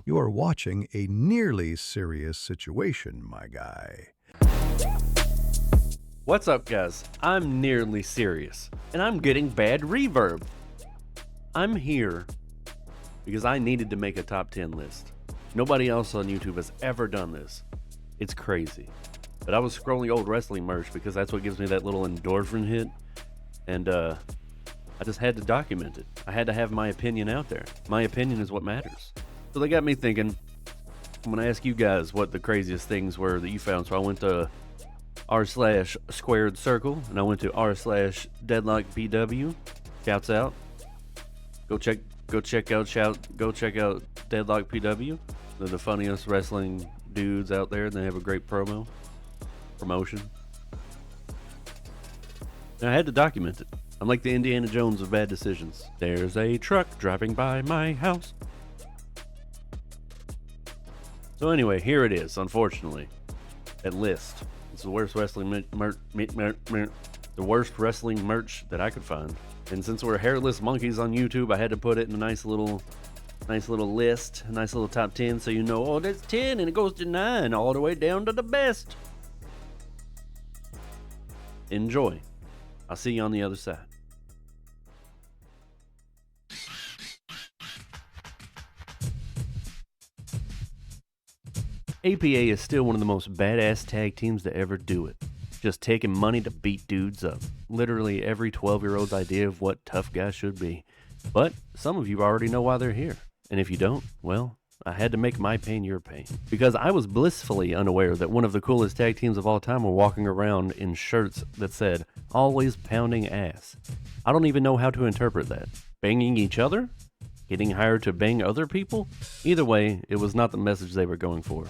You are watching a nearly serious situation, my guy. What's up, guys? I'm nearly serious, and I'm getting bad reverb. I'm here because I needed to make a top 10 list. Nobody else on YouTube has ever done this. It's crazy. But I was scrolling old wrestling merch because that's what gives me that little endorphin hit, and I just had to document it. I had to have my opinion out there. My opinion is what matters. So they got me thinking, I'm going to ask you guys what the craziest things were that you found. So I went to r/squared circle, and I went to r/deadlock BW. Shouts out. Go check out Deadlock PW. They're the funniest wrestling dudes out there, and they have a great promotion. And I had to document it. I'm like the Indiana Jones of bad decisions. There's a truck driving by my house. So anyway, here it is, unfortunately. That list. It's the worst wrestling the worst wrestling merch that I could find. And since we're hairless monkeys on YouTube, I had to put it in a nice little list, a nice little top 10, so you know, oh, that's 10 and it goes to 9 all the way down to the best. Enjoy. I'll see you on the other side. APA is still one of the most badass tag teams to ever do it. Just taking money to beat dudes up. Literally every 12-year-old's idea of what tough guys should be. But some of you already know why they're here. And if you don't, well, I had to make my pain your pain. Because I was blissfully unaware that one of the coolest tag teams of all time were walking around in shirts that said, always pounding ass. I don't even know how to interpret that. Banging each other? Getting hired to bang other people? Either way, it was not the message they were going for.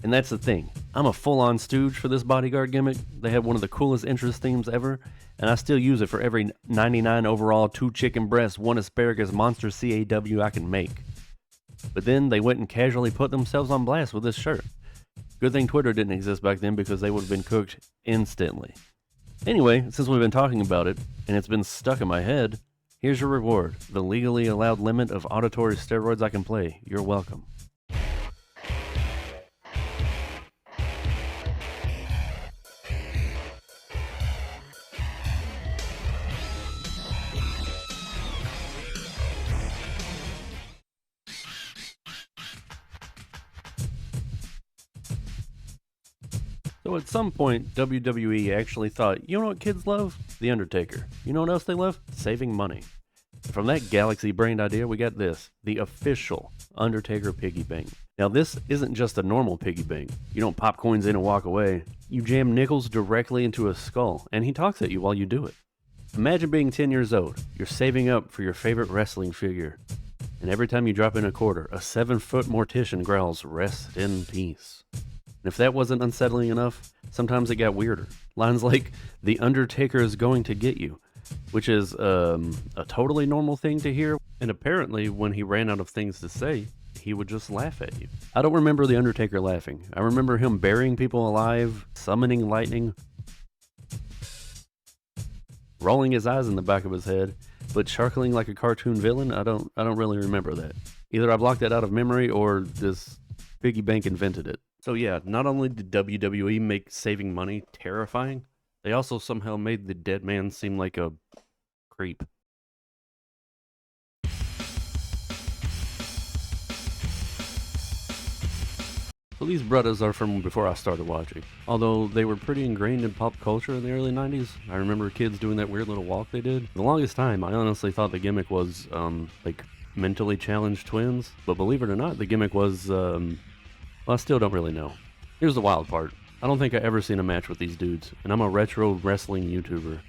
And that's the thing. I'm a full-on stooge for this bodyguard gimmick. They have one of the coolest entrance themes ever, and I still use it for every 99 overall, 2 chicken breasts, 1 asparagus monster CAW I can make. But then they went and casually put themselves on blast with this shirt. Good thing Twitter didn't exist back then because they would have been cooked instantly. Anyway, since we've been talking about it, and it's been stuck in my head, here's your reward. The legally allowed limit of auditory steroids I can play. You're welcome. So at some point, WWE actually thought, you know what kids love? The Undertaker. You know what else they love? Saving money. From that galaxy-brained idea, we got this, the official Undertaker piggy bank. Now this isn't just a normal piggy bank. You don't pop coins in and walk away. You jam nickels directly into a skull, and he talks at you while you do it. Imagine being 10 years old. You're saving up for your favorite wrestling figure. And every time you drop in a quarter, a 7-foot mortician growls, "Rest in peace." And if that wasn't unsettling enough, sometimes it got weirder. Lines like, "The Undertaker is going to get you," which is a totally normal thing to hear. And apparently, when he ran out of things to say, he would just laugh at you. I don't remember The Undertaker laughing. I remember him burying people alive, summoning lightning, rolling his eyes in the back of his head, but charkling like a cartoon villain. I don't really remember that. Either I blocked that out of memory or this piggy bank invented it. So yeah, not only did WWE make saving money terrifying, they also somehow made the dead man seem like a creep. So these brothers are from before I started watching. Although they were pretty ingrained in pop culture in the early 90s. I remember kids doing that weird little walk they did. For the longest time, I honestly thought the gimmick was like mentally challenged twins. But believe it or not, the gimmick was well, I still don't really know. Here's the wild part. I don't think I ever seen a match with these dudes, and I'm a retro wrestling YouTuber.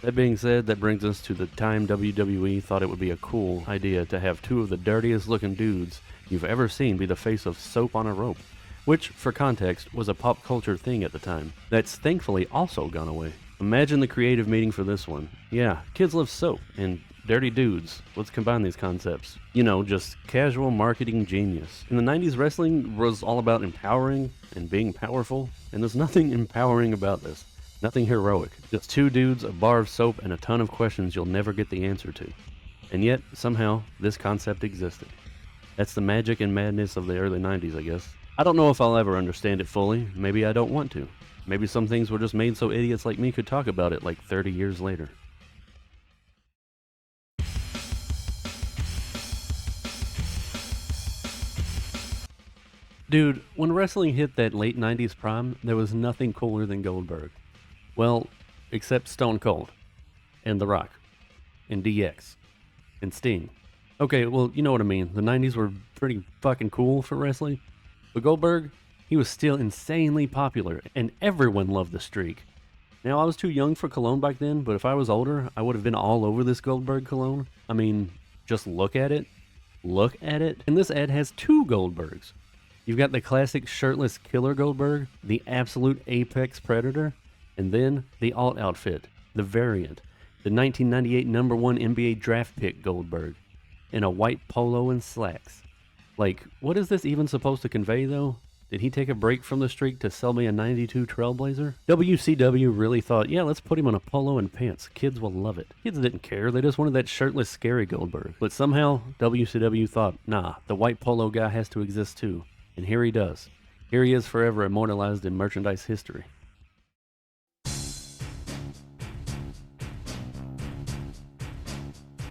That being said, that brings us to the time WWE thought it would be a cool idea to have 2 of the dirtiest looking dudes you've ever seen be the face of soap on a rope, which, for context, was a pop culture thing at the time. That's thankfully also gone away. Imagine the creative meeting for this one. Yeah, kids love soap, and dirty dudes. Let's combine these concepts. You know, just casual marketing genius. In the 90s, wrestling was all about empowering and being powerful, and there's nothing empowering about this. Nothing heroic, just two dudes, a bar of soap, and a ton of questions you'll never get the answer to. And yet, somehow, this concept existed. That's the magic and madness of the early 90s, I guess. I don't know if I'll ever understand it fully. Maybe I don't want to. Maybe some things were just made so idiots like me could talk about it like 30 years later. Dude, when wrestling hit that late 90s prime, there was nothing cooler than Goldberg. Well, except Stone Cold, and The Rock, and DX, and Sting. Okay, well, you know what I mean. The 90s were pretty fucking cool for wrestling. But Goldberg, he was still insanely popular, and everyone loved the streak. Now, I was too young for cologne back then, but if I was older, I would have been all over this Goldberg cologne. I mean, just look at it. Look at it. And this ad has two Goldbergs. You've got the classic shirtless killer Goldberg, the absolute apex predator, and then the alt outfit, the variant, the 1998 #1 NBA draft pick Goldberg, in a white polo and slacks. Like, what is this even supposed to convey, though? Did he take a break from the streak to sell me a 92 Trailblazer? WCW really thought, yeah, let's put him on a polo and pants. Kids will love it. Kids didn't care. They just wanted that shirtless, scary Goldberg. But somehow, WCW thought, nah, the white polo guy has to exist too. And here he does. Here he is forever immortalized in merchandise history.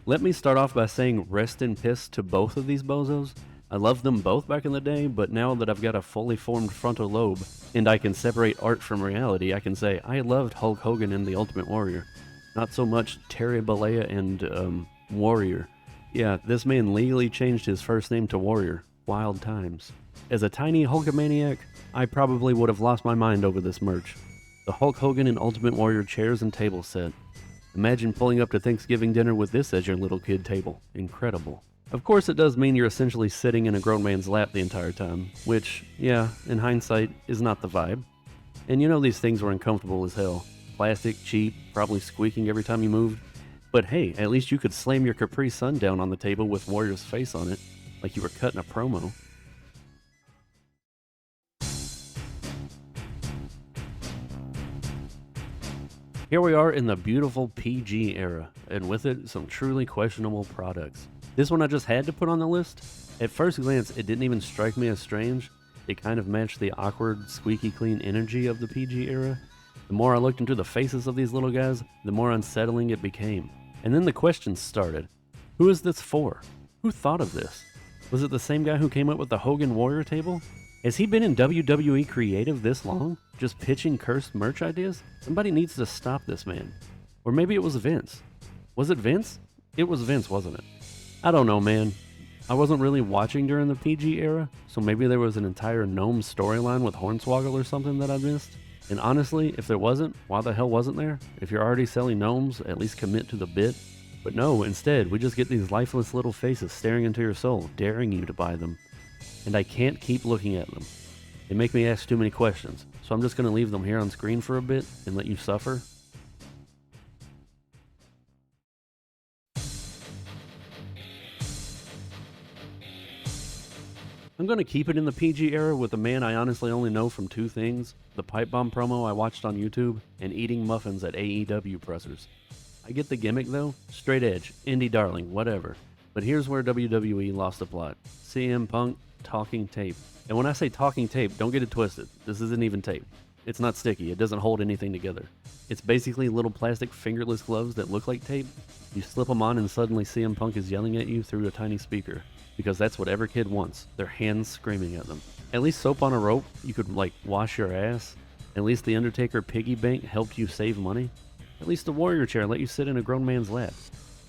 Let me start off by saying rest in piss to both of these bozos. I loved them both back in the day, but now that I've got a fully formed frontal lobe and I can separate art from reality, I can say I loved Hulk Hogan and the Ultimate Warrior. Not so much Terry Bollea and Warrior. Yeah, this man legally changed his first name to Warrior. Wild times. As a tiny Hulkamaniac, I probably would have lost my mind over this merch. The Hulk Hogan and Ultimate Warrior chairs and table set. Imagine pulling up to Thanksgiving dinner with this as your little kid table. Incredible. Of course, it does mean you're essentially sitting in a grown man's lap the entire time, which, yeah, in hindsight, is not the vibe. And you know these things were uncomfortable as hell. Plastic, cheap, probably squeaking every time you moved. But hey, at least you could slam your Capri Sun down on the table with Warrior's face on it, like you were cutting a promo. Here we are in the beautiful PG era, and with it, some truly questionable products. This one I just had to put on the list. At first glance, it didn't even strike me as strange. It kind of matched the awkward, squeaky clean energy of the PG era. The more I looked into the faces of these little guys, the more unsettling it became. And then the questions started. Who is this for? Who thought of this? Was it the same guy who came up with the Hogan Warrior table? Has he been in WWE creative this long? Just pitching cursed merch ideas? Somebody needs to stop this man. Or maybe it was Vince. Was it Vince? It was Vince, wasn't it? I don't know, man. I wasn't really watching during the PG era, so maybe there was an entire gnome storyline with Hornswoggle or something that I missed. And honestly, if there wasn't, why the hell wasn't there? If you're already selling gnomes, at least commit to the bit. But no, instead, we just get these lifeless little faces staring into your soul, daring you to buy them. And I can't keep looking at them. They make me ask too many questions, so I'm just going to leave them here on screen for a bit and let you suffer. I'm going to keep it in the PG era with a man I honestly only know from two things: the pipe bomb promo I watched on YouTube and eating muffins at AEW pressers. I get the gimmick though, straight edge, indie darling, whatever. But here's where WWE lost the plot. CM Punk, talking tape. And when I say talking tape, don't get it twisted. This isn't even tape. It's not sticky. It doesn't hold anything together. It's basically little plastic fingerless gloves that look like tape. You slip them on and suddenly CM Punk is yelling at you through a tiny speaker. Because that's what every kid wants. Their hands screaming at them. At least soap on a rope, you could like wash your ass. At least the Undertaker piggy bank helped you save money. At least the Warrior chair let you sit in a grown man's lap.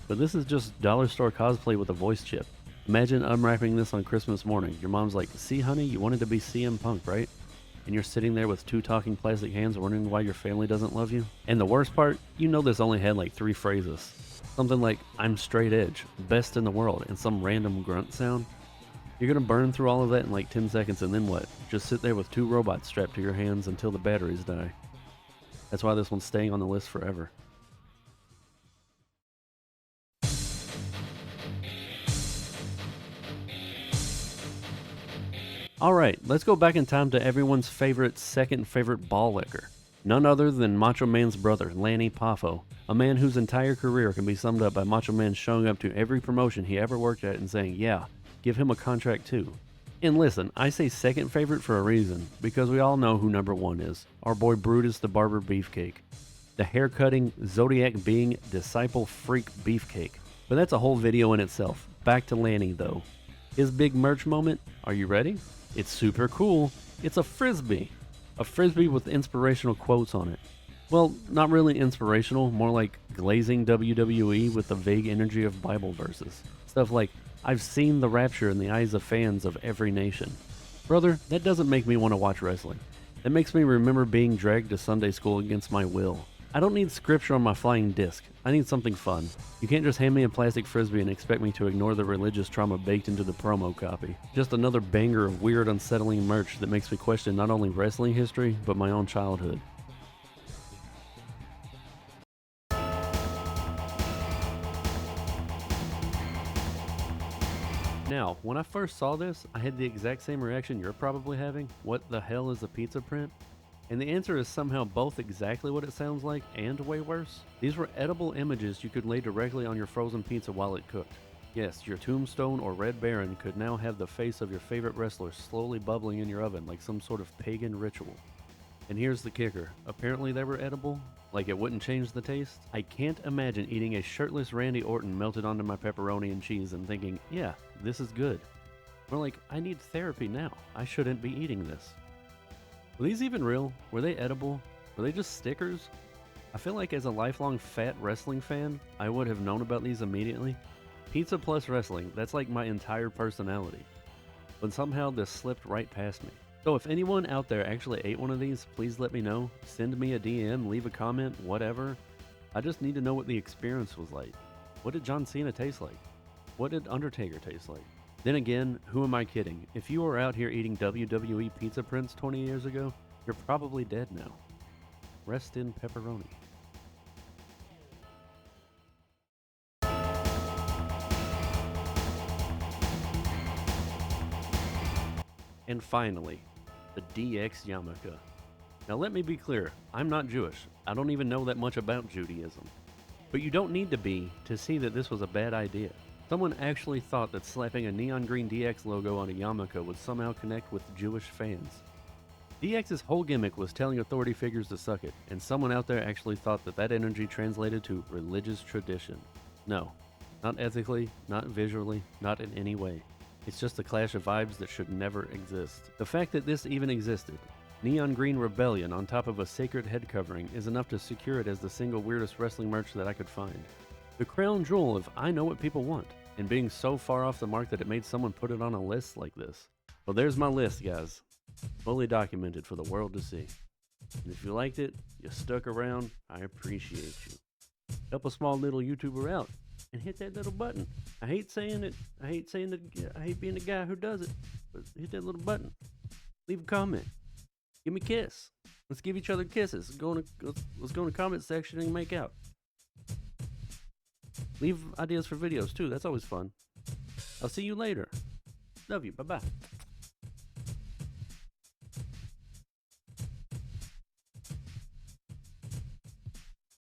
But this is just dollar store cosplay with a voice chip. Imagine unwrapping this on Christmas morning. Your mom's like, see honey, you wanted to be CM Punk, right? And you're sitting there with two talking plastic hands wondering why your family doesn't love you. And the worst part, you know this only had like 3 phrases. Something like, I'm straight edge, best in the world, and some random grunt sound. You're gonna burn through all of that in like 10 seconds and then what? Just sit there with 2 robots strapped to your hands until the batteries die. That's why this one's staying on the list forever. Alright, let's go back in time to everyone's second favorite ball liquor, None other than Macho Man's brother, Lanny Poffo, a man whose entire career can be summed up by Macho Man showing up to every promotion he ever worked at and saying, yeah, give him a contract too. And listen, I say second favorite for a reason, because we all know who number one is. Our boy Brutus the Barber Beefcake. The hair-cutting, zodiac being, disciple freak beefcake. But that's a whole video in itself. Back to Lanny though. His big merch moment, are you ready? It's super cool. It's a frisbee. A frisbee with inspirational quotes on it. Well, not really inspirational, more like glazing WWE with the vague energy of Bible verses. Stuff like, I've seen the rapture in the eyes of fans of every nation. Brother, that doesn't make me want to watch wrestling. That makes me remember being dragged to Sunday school against my will. I don't need scripture on my flying disc. I need something fun. You can't just hand me a plastic frisbee and expect me to ignore the religious trauma baked into the promo copy. Just another banger of weird, unsettling merch that makes me question not only wrestling history, but my own childhood. Now, when I first saw this, I had the exact same reaction you're probably having. What the hell is a pizza print? And the answer is somehow both exactly what it sounds like and way worse. These were edible images you could lay directly on your frozen pizza while it cooked. Yes, your Tombstone or Red Baron could now have the face of your favorite wrestler slowly bubbling in your oven like some sort of pagan ritual. And here's the kicker. Apparently they were edible, like it wouldn't change the taste. I can't imagine eating a shirtless Randy Orton melted onto my pepperoni and cheese and thinking, yeah, this is good. More like, I need therapy now. I shouldn't be eating this. Were these even real? Were they edible? Were they just stickers? I feel like as a lifelong fat wrestling fan, I would have known about these immediately. Pizza plus wrestling, that's like my entire personality. But somehow this slipped right past me. So if anyone out there actually ate one of these, please let me know. Send me a DM, leave a comment, whatever. I just need to know what the experience was like. What did John Cena taste like? What did Undertaker taste like? Then again, who am I kidding? If you were out here eating WWE pizza prints 20 years ago, you're probably dead now. Rest in pepperoni. And finally, the DX yarmulke. Now let me be clear, I'm not Jewish. I don't even know that much about Judaism. But you don't need to be to see that this was a bad idea. Someone actually thought that slapping a neon green DX logo on a yarmulke would somehow connect with Jewish fans. DX's whole gimmick was telling authority figures to suck it, and someone out there actually thought that that energy translated to religious tradition. No, not ethically, not visually, not in any way. It's just a clash of vibes that should never exist. The fact that this even existed, neon green rebellion on top of a sacred head covering, is enough to secure it as the single weirdest wrestling merch that I could find. The crown jewel of I know what people want, and being so far off the mark that it made someone put it on a list like this. Well, there's my list, guys. Fully documented for the world to see. And if you liked it, you stuck around, I appreciate you. Help a small little YouTuber out and hit that little button. I hate saying it. I hate being the guy who does it. But hit that little button. Leave a comment. Give me a kiss. Let's give each other kisses. Let's go in the comment section and make out. Leave ideas for videos too. That's always fun. I'll see you later. Love you. Bye-bye.